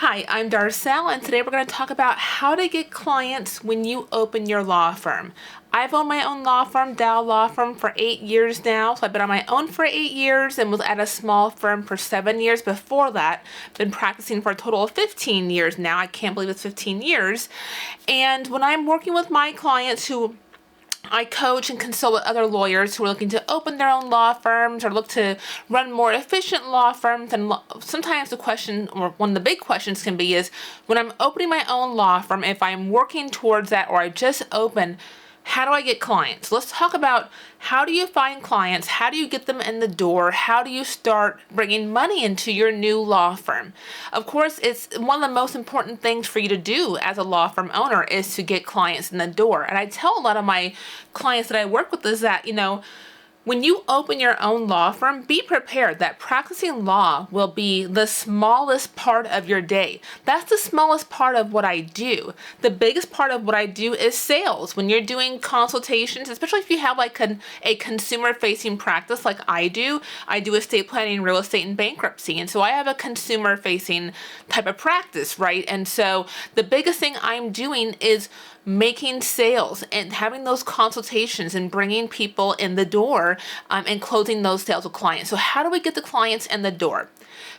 Hi, I'm Darcel, and today we're going to talk about how to get clients when you open your law firm. I've owned my own law firm, Dow Law Firm, for 8 years now. So I've been on my own for 8 years and was at a small firm for 7 years before that. Been practicing for a total of 15 years now. I can't believe it's 15 years. And when I'm working with my clients who I coach and consult with other lawyers who are looking to open their own law firms or look to run more efficient law firms. And sometimes the question, or one of the big questions can be, is when I'm opening my own law firm, if I'm working towards that or I just opened, how do I get clients? Let's talk about how do you find clients? How do you get them in the door? How do you start bringing money into your new law firm? Of course, it's one of the most important things for you to do as a law firm owner is to get clients in the door. And I tell a lot of my clients that I work with is that, when you open your own law firm, be prepared that practicing law will be the smallest part of your day. That's the smallest part of what I do. The biggest part of what I do is sales. When you're doing consultations, especially if you have like a consumer-facing practice like I do estate planning, real estate, and bankruptcy. And so I have a consumer-facing type of practice, right? And so the biggest thing I'm doing is making sales and having those consultations and bringing people in the door and closing those sales with clients. So how do we get the clients in the door?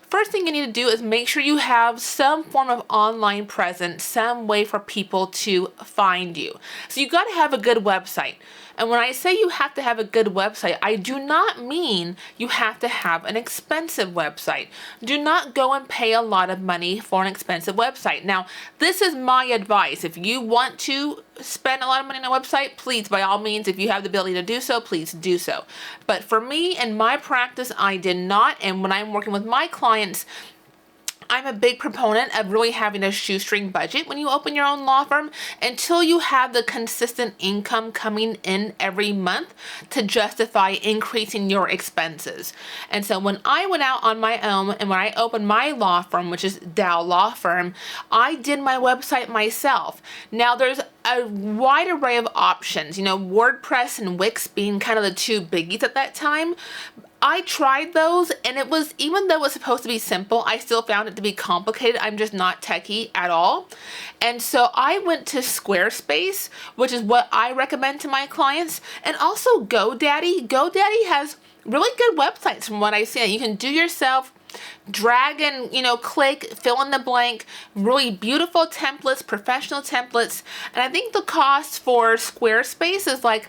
First thing you need to do is make sure you have some form of online presence, some way for people to find you. So you got to have a good website. And when I say you have to have a good website, I do not mean you have to have an expensive website. Do not go and pay a lot of money for an expensive website. Now, this is my advice. If you want to spend a lot of money on a website, please, by all means, if you have the ability to do so, please do so. But for me and my practice, I did not. And when I'm working with my clients, I'm a big proponent of really having a shoestring budget when you open your own law firm until you have the consistent income coming in every month to justify increasing your expenses. And so when I went out on my own and when I opened my law firm, which is Dow Law Firm, I did my website myself. Now there's a wide array of options, WordPress and Wix being kind of the two biggies at that time. I tried those and it was, even though it was supposed to be simple, I still found it to be complicated. I'm just not techie at all. And so I went to Squarespace, which is what I recommend to my clients, and also GoDaddy. GoDaddy has really good websites from what I see. You can do yourself, drag and, click, fill in the blank, really beautiful templates, professional templates. And I think the cost for Squarespace is like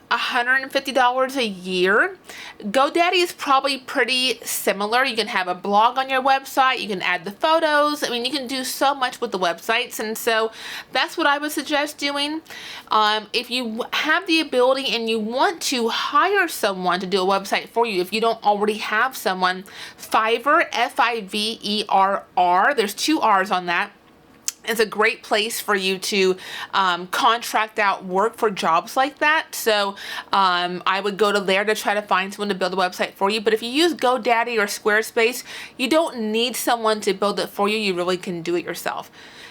$150 a year. GoDaddy is probably pretty similar. You can have a blog on your website. You can add the photos. I mean, you can do so much with the websites. And so that's what I would suggest doing. If you have the ability and you want to hire someone to do a website for you, if you don't already have someone, Fiverr, Fiverr, there's 2 R's on that. It's a great place for you to contract out work for jobs like that. So I would go to there to try to find someone to build a website for you. But if you use GoDaddy or Squarespace, you don't need someone to build it for you. You really can do it yourself.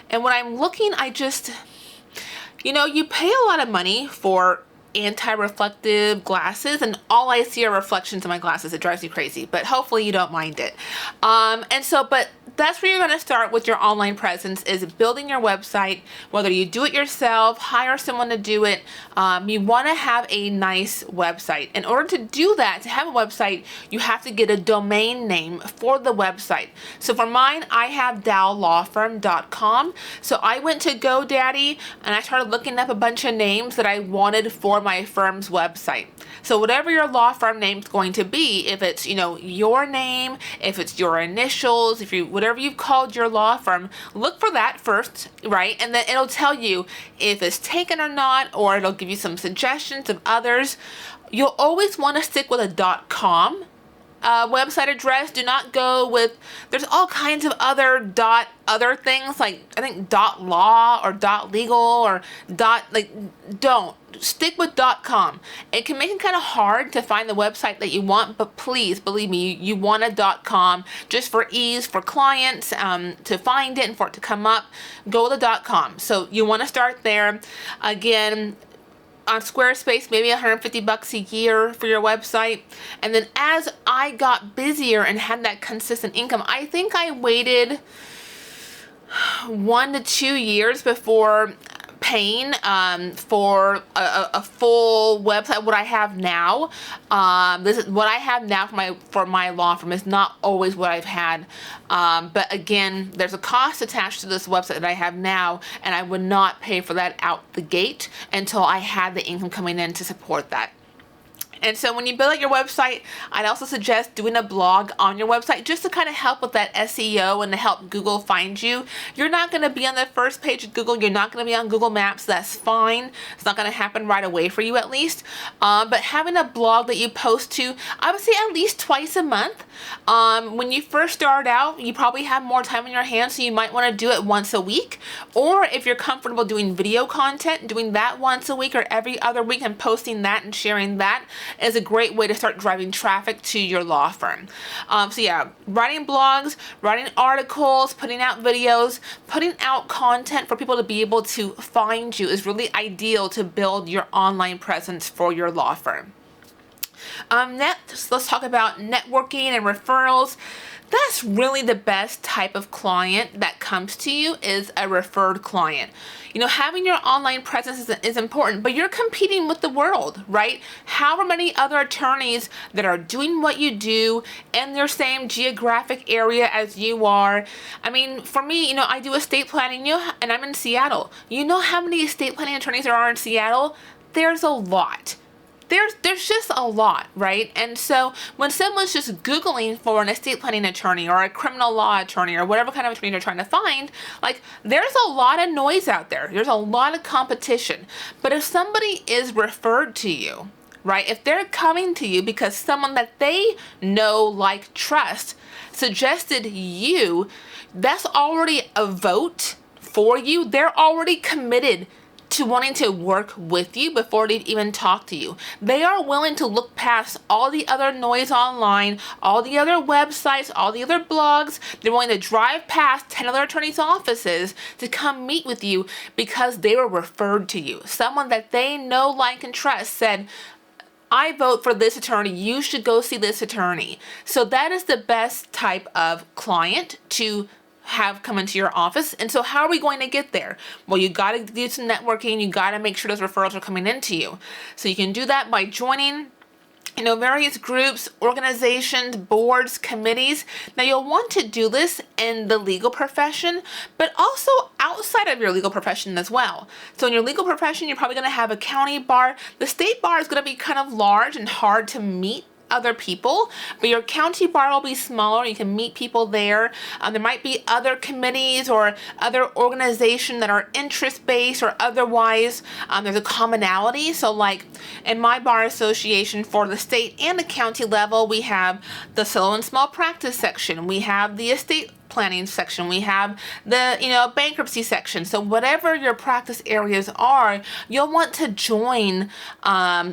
And when I'm looking, I just, you pay a lot of money for anti-reflective glasses and all I see are reflections in my glasses. It drives me crazy, but hopefully you don't mind it. But that's where you're going to start with your online presence, is building your website. Whether you do it yourself, hire someone to do it, you want to have a nice website. In order to do that, to have a website, you have to get a domain name for the website. So for mine, I have dowlawfirm.com. So I went to GoDaddy and I started looking up a bunch of names that I wanted for my firm's website. So whatever your law firm name is going to be, if it's, your name, if it's your initials, whatever you've called your law firm, look for that first, right? And then it'll tell you if it's taken or not, or it'll give you some suggestions of others. You'll always want to stick with a .com website address. Do not go with, there's all kinds of other things, like I think .law or .legal or don't. Stick with .com. It can make it kind of hard to find the website that you want, but please believe me, you want a .com just for ease for clients to find it and for it to come up. Go with a .com. So you want to start there. Again, on Squarespace, maybe $150 a year for your website. And then as I got busier and had that consistent income, I think I waited 1 to 2 years before paying for a full website. What I have now, this is what I have now for my law firm is not always what I've had, but again, there's a cost attached to this website that I have now, and I would not pay for that out the gate until I had the income coming in to support that. And so when you build out your website, I'd also suggest doing a blog on your website just to kind of help with that SEO and to help Google find you. You're not going to be on the first page of Google. You're not going to be on Google Maps. That's fine. It's not going to happen right away for you, at least. But having a blog that you post to, I would say at least twice a month. When you first start out, you probably have more time on your hands, so you might want to do it once a week. Or if you're comfortable doing video content, doing that once a week or every other week and posting that and sharing that is a great way to start driving traffic to your law firm. So yeah, writing blogs, writing articles, putting out videos, putting out content for people to be able to find you is really ideal to build your online presence for your law firm. Next, let's talk about networking and referrals. That's really the best type of client that comes to you, is a referred client. You know, having your online presence is important, but you're competing with the world, right? However many other attorneys that are doing what you do in their same geographic area as you are. I mean, for me, you know, I do estate planning, and I'm in Seattle. You know how many estate planning attorneys there are in Seattle? There's a lot. There's just a lot, right? And so when someone's just Googling for an estate planning attorney or a criminal law attorney or whatever kind of attorney they're trying to find, like, there's a lot of noise out there. There's a lot of competition. But if somebody is referred to you, right, if they're coming to you because someone that they know, like, trust, suggested you, that's already a vote for you. They're already committed to wanting to work with you before they even talk to you. They are willing to look past all the other noise online, all the other websites, all the other blogs. They're willing to drive past 10 other attorneys' offices to come meet with you because they were referred to you. Someone that they know, like, and trust said, I vote for this attorney, you should go see this attorney. So that is the best type of client to have come into your office. And so how are we going to get there? Well, you got to do some networking. You got to make sure those referrals are coming into you. So you can do that by joining, you know, various groups, organizations, boards, committees. Now, you'll want to do this in the legal profession, but also outside of your legal profession as well. So in your legal profession, you're probably going to have a county bar. The state bar is going to be kind of large and hard to meet other people, but your county bar will be smaller. You can meet people there. There might be other committees or other organizations that are interest-based or otherwise. There's a commonality. So like in my bar association for the state and the county level, we have the solo and small practice section. We have the estate planning section. We have the, you know, bankruptcy section. So whatever your practice areas are, you'll want to join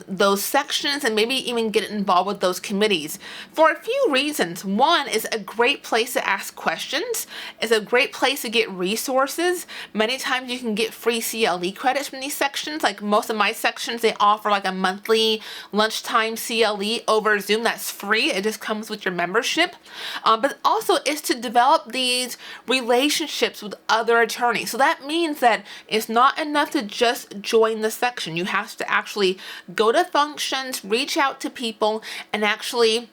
those sections and maybe even get involved with those committees for a few reasons. One, is a great place to ask questions. It's a great place to get resources. Many times you can get free CLE credits from these sections. Like most of my sections, they offer like a monthly lunchtime CLE over Zoom that's free. It just comes with your membership. But also it's to develop these relationships with other attorneys. So that means that it's not enough to just join the section. You have to actually go to functions, reach out to people, and actually,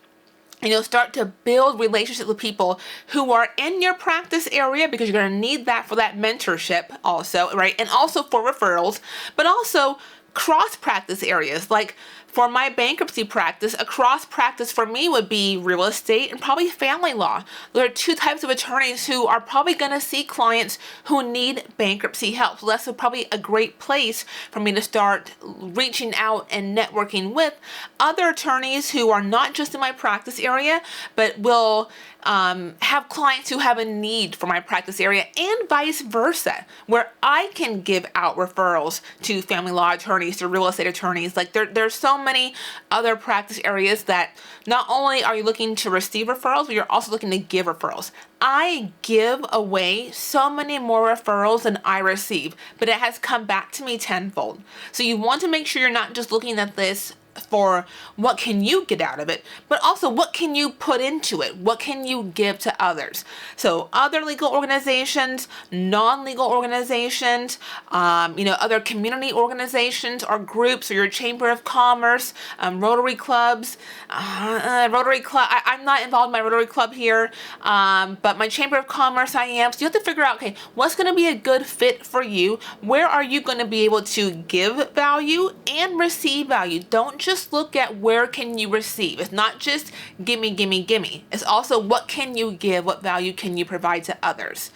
you know, start to build relationships with people who are in your practice area, because you're going to need that for that mentorship also, right? And also for referrals, but also cross practice areas. Like for my bankruptcy practice, a cross practice for me would be real estate and probably family law. There are two types of attorneys who are probably going to see clients who need bankruptcy help. So that's probably a great place for me to start reaching out and networking with other attorneys who are not just in my practice area, but will have clients who have a need for my practice area, and vice versa, where I can give out referrals to family law attorneys, to real estate attorneys. Like there's so many other practice areas that not only are you looking to receive referrals, but you're also looking to give referrals. I give away so many more referrals than I receive, but it has come back to me tenfold. So you want to make sure you're not just looking at this for what can you get out of it, but also what can you put into it? What can you give to others? So other legal organizations, non-legal organizations, other community organizations or groups, or your Chamber of Commerce, Rotary clubs, Rotary Club. I'm not involved in my Rotary Club here, but my Chamber of Commerce I am. So you have to figure out, okay, what's going to be a good fit for you? Where are you going to be able to give value and receive value? Don't just look at where can you receive. It's not just gimme, gimme, gimme. It's also what can you give, what value can you provide to others.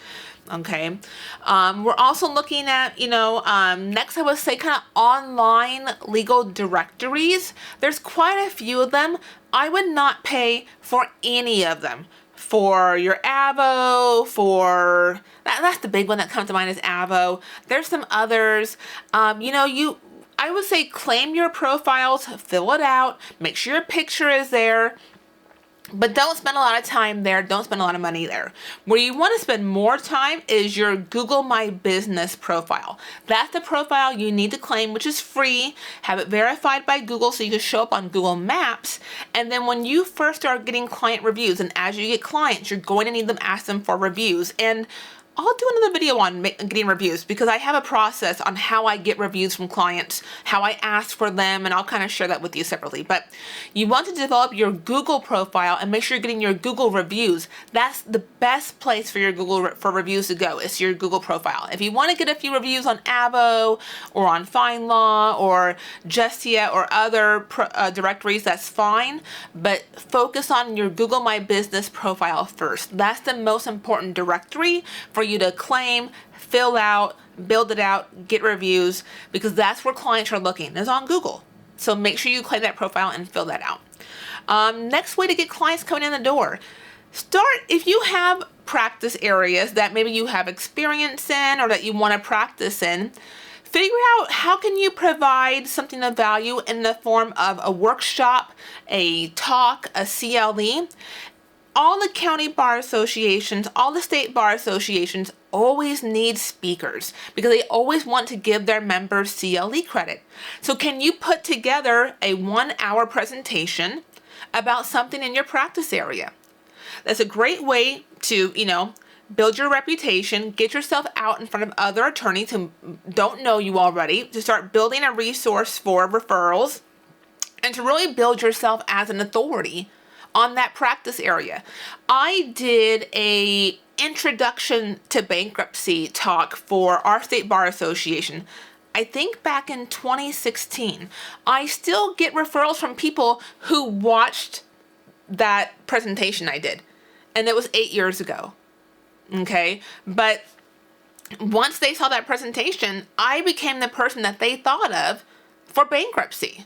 Okay. We're also looking at, next I would say kind of online legal directories. There's quite a few of them. I would not pay for any of them. For your Avo, that's the big one that comes to mind is Avo. There's some others. I would say claim your profiles, fill it out, make sure your picture is there. But don't spend a lot of time there. Don't spend a lot of money there. Where you want to spend more time is your Google My Business profile. That's the profile you need to claim, which is free. Have it verified by Google so you can show up on Google Maps. And then when you first start getting client reviews, and as you get clients, you're going to need them ask them for reviews. And I'll do another video on getting reviews because I have a process on how I get reviews from clients, how I ask for them, and I'll kind of share that with you separately. But you want to develop your Google profile and make sure you're getting your Google reviews. That's the best place for your Google for reviews to go. It's your Google profile. If you want to get a few reviews on Avo or on FindLaw or Justia or other directories, that's fine. But focus on your Google My Business profile first. That's the most important directory for you to claim, fill out, build it out, get reviews, because that's where clients are looking, is on Google. So make sure you claim that profile and fill that out. Next way to get clients coming in the door. Start, if you have practice areas that maybe you have experience in or that you want to practice in, figure out how can you provide something of value in the form of a workshop, a talk, a CLE. All the county bar associations, all the state bar associations always need speakers because they always want to give their members CLE credit. So can you put together a 1-hour presentation about something in your practice area? That's a great way to, build your reputation, get yourself out in front of other attorneys who don't know you already, to start building a resource for referrals, and to really build yourself as an authority on that practice area. I did a introduction to bankruptcy talk for our state bar association, I think back in 2016. I still get referrals from people who watched that presentation I did, and it was 8 years ago. Okay, but once they saw that presentation, I became the person that they thought of for bankruptcy.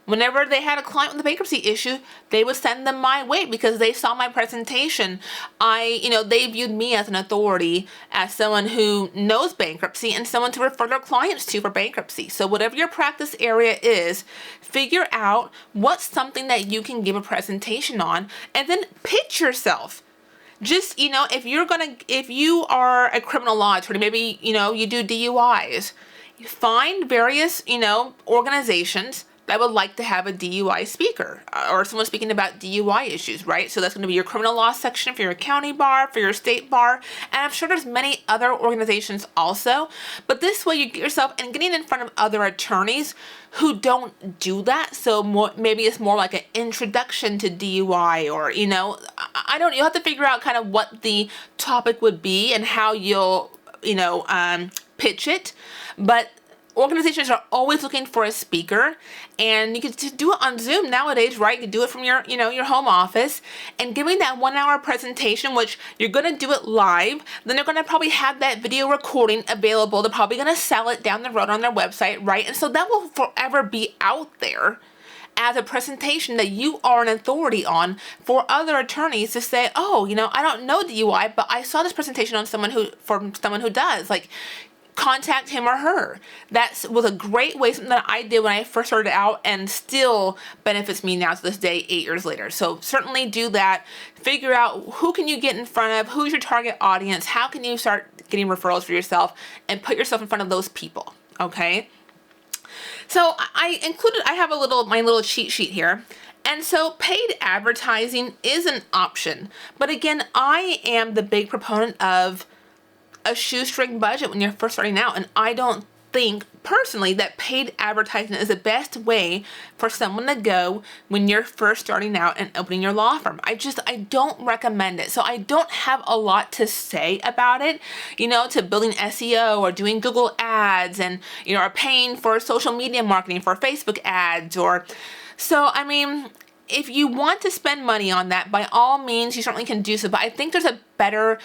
Whenever they had a client with a bankruptcy issue, they would send them my way because they saw my presentation. They viewed me as an authority, as someone who knows bankruptcy and someone to refer their clients to for bankruptcy. So whatever your practice area is, figure out what's something that you can give a presentation on, and then pitch yourself. Just, if you are a criminal law attorney, maybe, you do DUIs, you find various, organizations that would like to have a DUI speaker or someone speaking about DUI issues, right? So that's going to be your criminal law section for your county bar, for your state bar, and I'm sure there's many other organizations also. But this way you get yourself and getting in front of other attorneys who don't do that. So maybe it's more like an introduction to DUI, or, you'll have to figure out kind of what the topic would be and how you'll, pitch it. But organizations are always looking for a speaker, and you can just do it on Zoom nowadays, right? You can do it from your, your home office, and giving that 1-hour presentation, which you're going to do it live. Then they're going to probably have that video recording available. They're probably going to sell it down the road on their website, right? And so that will forever be out there as a presentation that you are an authority on for other attorneys to say, oh, I don't know DUI, but I saw this presentation on someone who does. Like, contact him or her. That was a great way, something that I did when I first started out and still benefits me now to this day, 8 years later. So certainly do that. Figure out who can you get in front of, who's your target audience, how can you start getting referrals for yourself, and put yourself in front of those people, okay? So I have my little cheat sheet here. And so paid advertising is an option. But again, I am the big proponent of a shoestring budget when you're first starting out. And I don't think personally that paid advertising is the best way for someone to go when you're first starting out and opening your law firm. I don't recommend it. So I don't have a lot to say about it, to building SEO or doing Google ads and, or paying for social media marketing for Facebook ads if you want to spend money on that, by all means, you certainly can do so. But I think there's a better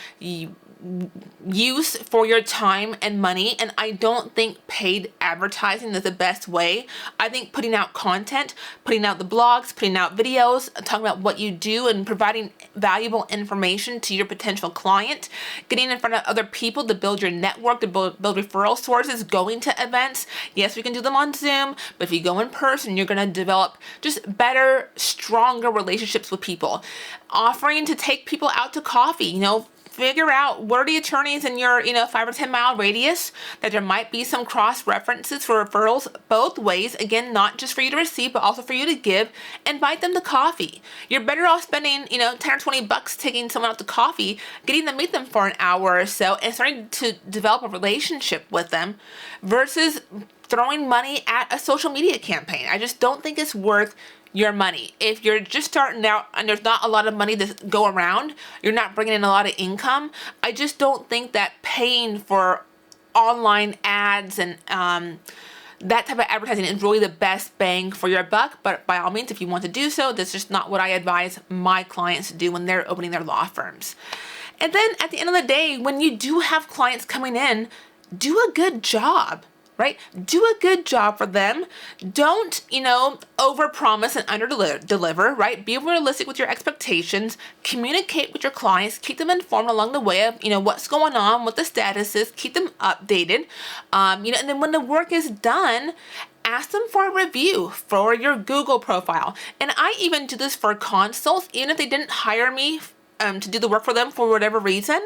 use for your time and money, and I don't think paid advertising is the best way. I think putting out content, putting out the blogs, putting out videos, talking about what you do and providing valuable information to your potential client, getting in front of other people to build your network, to build referral sources, going to events. Yes, we can do them on Zoom, but if you go in person, you're going to develop just better, stronger relationships with people. Offering to take people out to coffee, figure out what are the attorneys in your 5 or 10 mile radius that there might be some cross references for referrals both ways. Again, not just for you to receive, but also for you to give. Invite them to coffee. You're better off spending 10 or $20 taking someone out to coffee, getting to meet them for an hour or so and starting to develop a relationship with them versus throwing money at a social media campaign. I just don't think it's worth your money. If you're just starting out and there's not a lot of money to go around, you're not bringing in a lot of income, I just don't think that paying for online ads and that type of advertising is really the best bang for your buck. But by all means, if you want to do so, that's just not what I advise my clients to do when they're opening their law firms. And then at the end of the day, when you do have clients coming in, do a good job. Right? Do a good job for them. Don't, overpromise and underdeliver, right? Be realistic with your expectations. Communicate with your clients. Keep them informed along the way of, what's going on, what the status is. Keep them updated. And then when the work is done, ask them for a review for your Google profile. And I even do this for consults, even if they didn't hire me to do the work for them for whatever reason.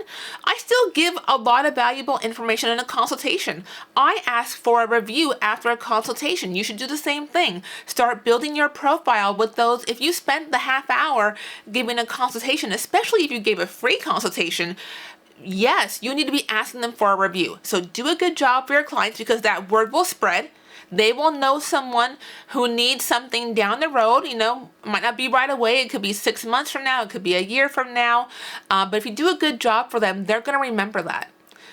I still give a lot of valuable information in a consultation. I ask for a review after a consultation. You should do the same thing. Start building your profile with those. If you spent the half hour giving a consultation, especially if you gave a free consultation, yes, you need to be asking them for a review. So do a good job for your clients because that word will spread. They will know someone who needs something down the road. It might not be right away. It could be 6 months from now. It could be a year from now. But if you do a good job for them, they're going to remember that.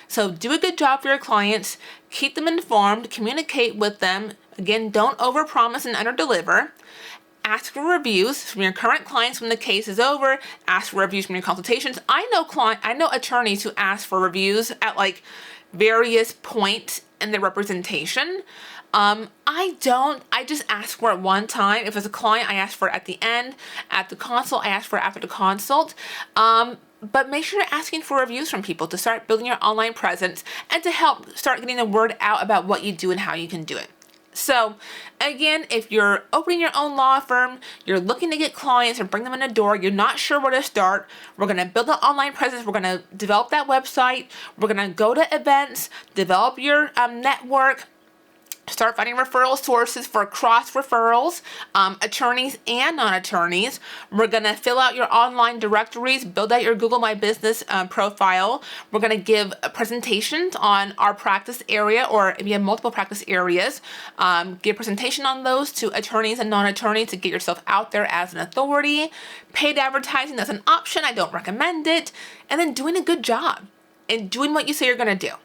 So do a good job for your clients. Keep them informed. Communicate with them. Again, don't overpromise and underdeliver. Ask for reviews from your current clients when the case is over. Ask for reviews from your consultations. I know attorneys who ask for reviews at various points in their representation. I don't. I just ask for it one time. If it's a client, I ask for it at the end. At the consult, I ask for it after the consult. But make sure you're asking for reviews from people to start building your online presence and to help start getting the word out about what you do and how you can do it. So again, if you're opening your own law firm, you're looking to get clients and bring them in the door, you're not sure where to start, we're going to build an online presence, we're going to develop that website, we're going to go to events, develop your network, start finding referral sources for cross referrals, attorneys and non-attorneys. We're going to fill out your online directories, build out your Google My Business profile. We're going to give presentations on our practice area, or if you have multiple practice areas, give a presentation on those to attorneys and non-attorneys to get yourself out there as an authority. Paid advertising, that's an option. I don't recommend it. And then doing a good job and doing what you say you're going to do.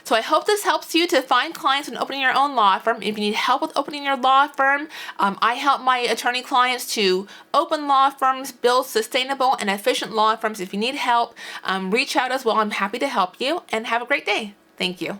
So I hope this helps you to find clients when opening your own law firm. If you need help with opening your law firm, I help my attorney clients to open law firms, build sustainable and efficient law firms. If you need help, reach out as well. I'm happy to help you, and have a great day. Thank you.